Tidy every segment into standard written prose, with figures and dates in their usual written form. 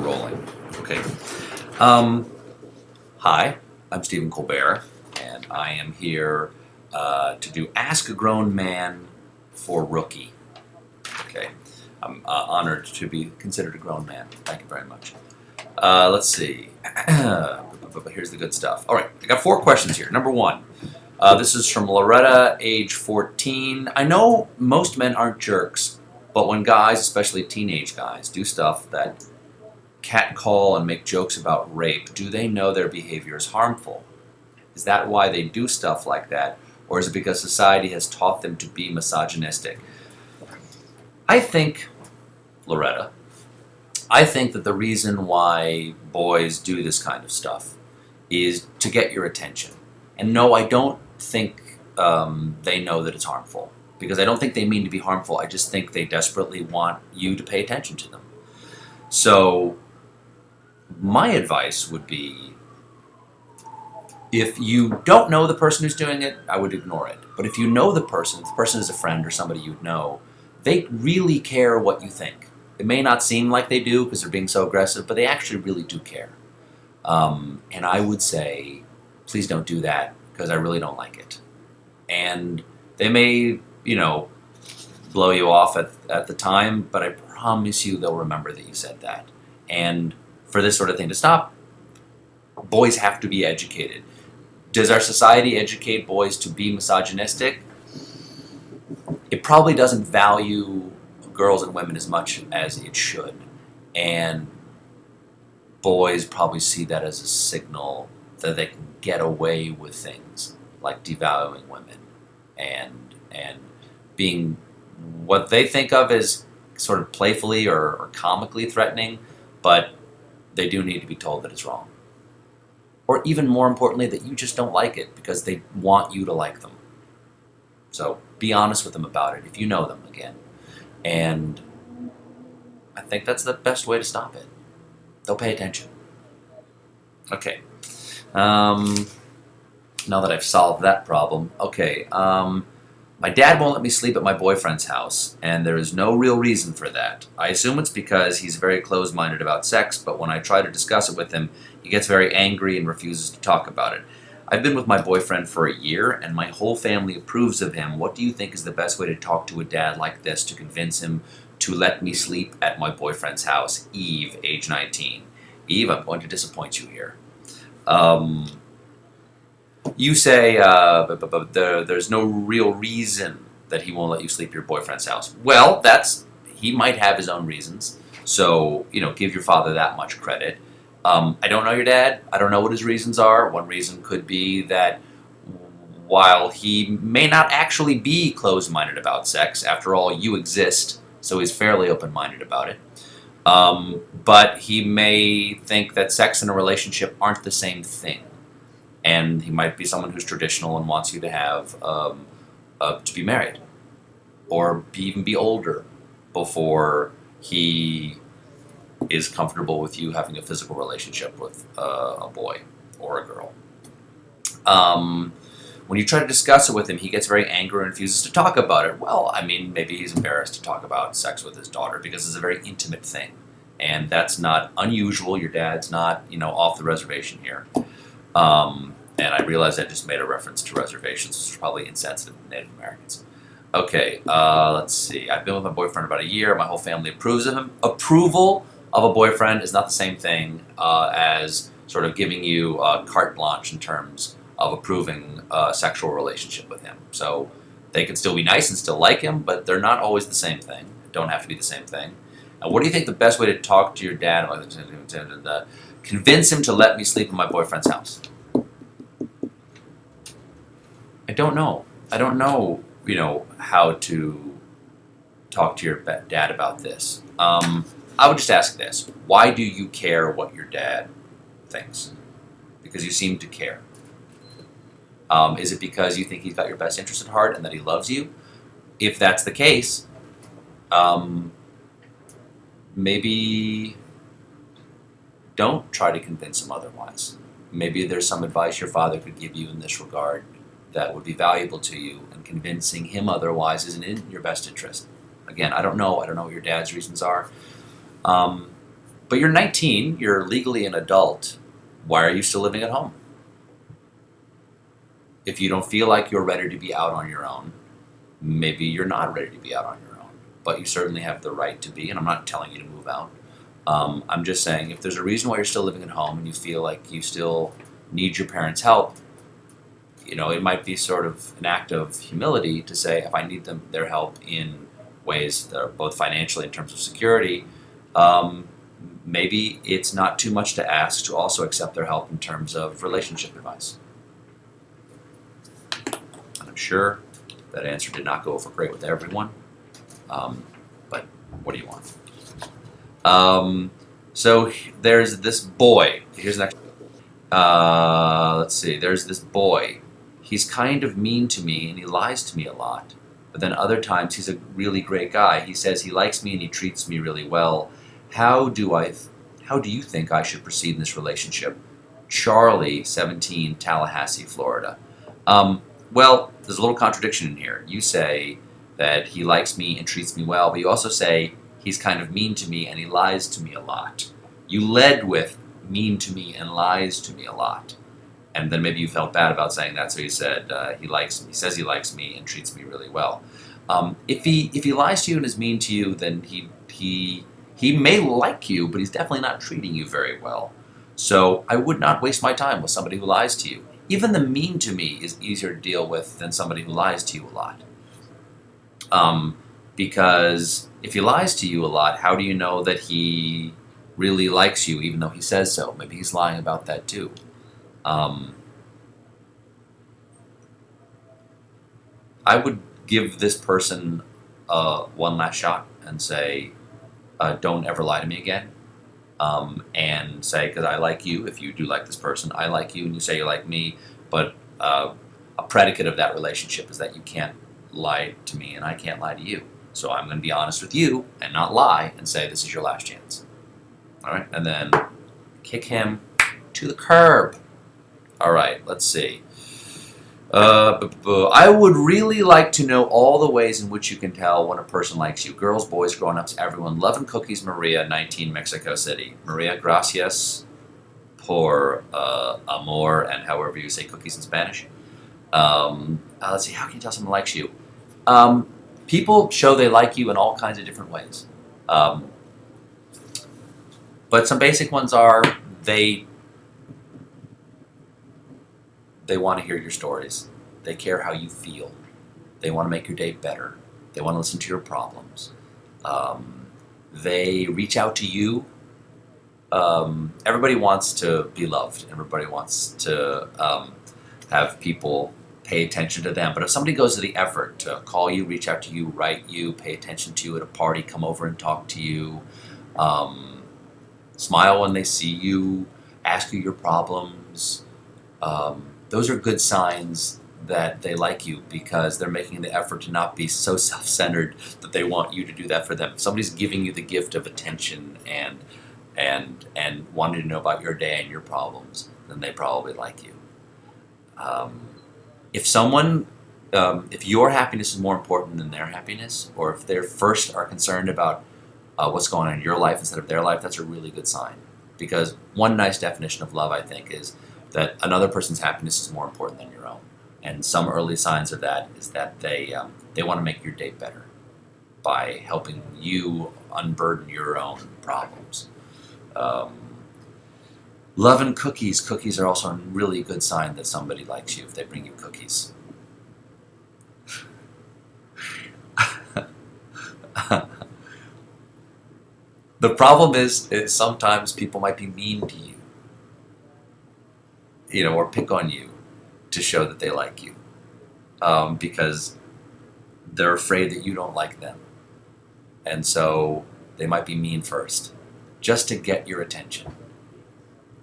rolling. Okay. Um, Hi, I'm Stephen Colbert, and I am here to do Ask a Grown Man for Rookie. Okay. I'm honored to be considered a grown man. Thank you very much. Let's see. Here's the good stuff. All right, I got 4 questions here. Number 1. This is from Loretta, age 14. I know most men aren't jerks, but when guys, especially teenage guys, do stuff that catcall and make jokes about rape, do they know their behavior is harmful? Is that why they do stuff like that? Or is it because society has taught them to be misogynistic? I think, Loretta, I think that the reason why boys do this kind of stuff is to get your attention. And no, I don't think they know that it's harmful. Because I don't think they mean to be harmful. I just think they desperately want you to pay attention to them. So my advice would be, if you don't know the person who's doing it, I would ignore it. But if you know the person, if the person is a friend or somebody you know, they really care what you think. It may not seem like they do because they're being so aggressive, but they actually really do care. And I would say, please don't do that because I really don't like it. And they may, blow you off at the time, but I promise you they'll remember that you said that. And for this sort of thing to stop, boys have to be educated. Does our society educate boys to be misogynistic? It probably doesn't value girls and women as much as it should. And boys probably see that as a signal that they can get away with things like devaluing women and being what they think of as sort of playfully or comically threatening, but they do need to be told that it's wrong. Or even more importantly, that you just don't like it because they want you to like them. So be honest with them about it if you know them again. And I think that's the best way to stop it. They'll pay attention. Okay. Now that I've solved that problem, okay. My dad won't let me sleep at my boyfriend's house, and there is no real reason for that. I assume it's because he's very closed-minded about sex, but when I try to discuss it with him, he gets very angry and refuses to talk about it. I've been with my boyfriend for a year, and my whole family approves of him. What do you think is the best way to talk to a dad like this to convince him to let me sleep at my boyfriend's house? Eve, age 19. Eve, I'm going to disappoint you here. You say there's no real reason that he won't let you sleep at your boyfriend's house. Well, he might have his own reasons. So, give your father that much credit. I don't know your dad. I don't know what his reasons are. One reason could be that while he may not actually be closed-minded about sex, after all, you exist, so he's fairly open-minded about it. But he may think that sex and a relationship aren't the same thing. And he might be someone who's traditional and wants you to have to be married, or even be older before he is comfortable with you having a physical relationship with a boy or a girl. When you try to discuss it with him, he gets very angry and refuses to talk about it. Well, maybe he's embarrassed to talk about sex with his daughter because it's a very intimate thing, and that's not unusual. Your dad's not, off the reservation here. And I realize I just made a reference to reservations, which is probably insensitive to Native Americans. Okay, let's see. I've been with my boyfriend about a year. My whole family approves of him. Approval of a boyfriend is not the same thing as sort of giving you carte blanche in terms of approving a sexual relationship with him. So they can still be nice and still like him, but they're not always the same thing. They don't have to be the same thing. And what do you think the best way to talk to your dad about? Convince him to let me sleep in my boyfriend's house. I don't know. I don't know, how to talk to your dad about this. I would just ask this. Why do you care what your dad thinks? Because you seem to care. Is it because you think he's got your best interest at heart and that he loves you? If that's the case, maybe don't try to convince him otherwise. Maybe there's some advice your father could give you in this regard that would be valuable to you, and convincing him otherwise isn't in your best interest. Again, I don't know what your dad's reasons are. But you're 19, you're legally an adult. Why are you still living at home? If you don't feel like you're ready to be out on your own, maybe you're not ready to be out on your own. But you certainly have the right to be, and I'm not telling you to move out. I'm just saying if there's a reason why you're still living at home and you feel like you still need your parents' help, it might be sort of an act of humility to say, if I need their help in ways that are both financially in terms of security, maybe it's not too much to ask to also accept their help in terms of relationship advice. And I'm sure that answer did not go over great with everyone, but what do you want? So there's this boy. Here's the next. Let's see. There's this boy. He's kind of mean to me and he lies to me a lot. But then other times he's a really great guy. He says he likes me and he treats me really well. How do you think I should proceed in this relationship? Charlie, 17, Tallahassee, Florida. Well, there's a little contradiction in here. You say that he likes me and treats me well, but you also say he's kind of mean to me and he lies to me a lot. You led with mean to me and lies to me a lot. And then maybe you felt bad about saying that, so you said he says he likes me and treats me really well. If he lies to you and is mean to you, then he may like you, but he's definitely not treating you very well. So I would not waste my time with somebody who lies to you. Even the mean to me is easier to deal with than somebody who lies to you a lot. Because if he lies to you a lot, how do you know that he really likes you, even though he says so? Maybe he's lying about that too. I would give this person one last shot and say, don't ever lie to me again. And say, because I like you, if you do like this person, I like you, and you say you like me, but a predicate of that relationship is that you can't lie to me and I can't lie to you. So I'm going to be honest with you and not lie and say this is your last chance. All right, and then kick him to the curb. All right, let's see. I would really like to know all the ways in which you can tell when a person likes you. Girls, boys, grown-ups, everyone. Love and cookies, Maria, 19, Mexico City. Maria, gracias por amor, and however you say cookies in Spanish. Let's see, how can you tell someone likes you? People show they like you in all kinds of different ways. But some basic ones are they want to hear your stories. They care how you feel. They want to make your day better. They want to listen to your problems. They reach out to you. Everybody wants to be loved. Everybody wants to have people pay attention to them. But if somebody goes to the effort to call you, reach out to you, write you, pay attention to you at a party, come over and talk to you, smile when they see you, ask you your problems, those are good signs that they like you because they're making the effort to not be so self-centered that they want you to do that for them. If somebody's giving you the gift of attention and wanting to know about your day and your problems, then they probably like you. If your happiness is more important than their happiness, or if they first are concerned about what's going on in your life instead of their life, that's a really good sign. Because one nice definition of love, I think, is that another person's happiness is more important than your own. And some early signs of that is that they want to make your day better by helping you unburden your own problems. Love and cookies. Cookies are also a really good sign that somebody likes you if they bring you cookies. The problem is sometimes people might be mean to you, or pick on you to show that they like you, because they're afraid that you don't like them. And so they might be mean first, just to get your attention.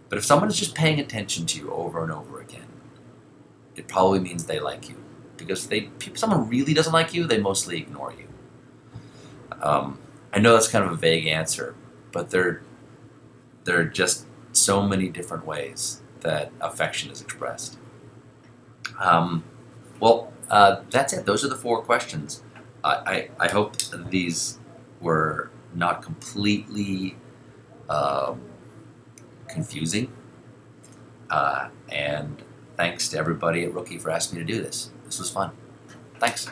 But if someone is just paying attention to you over and over again, it probably means they like you. Because if someone really doesn't like you, they mostly ignore you. I know that's kind of a vague answer, but there are just so many different ways that affection is expressed. That's it. Those are the 4 questions. I hope these were not completely um, confusing. And thanks to everybody at Rookie for asking me to do this. This was fun. Thanks.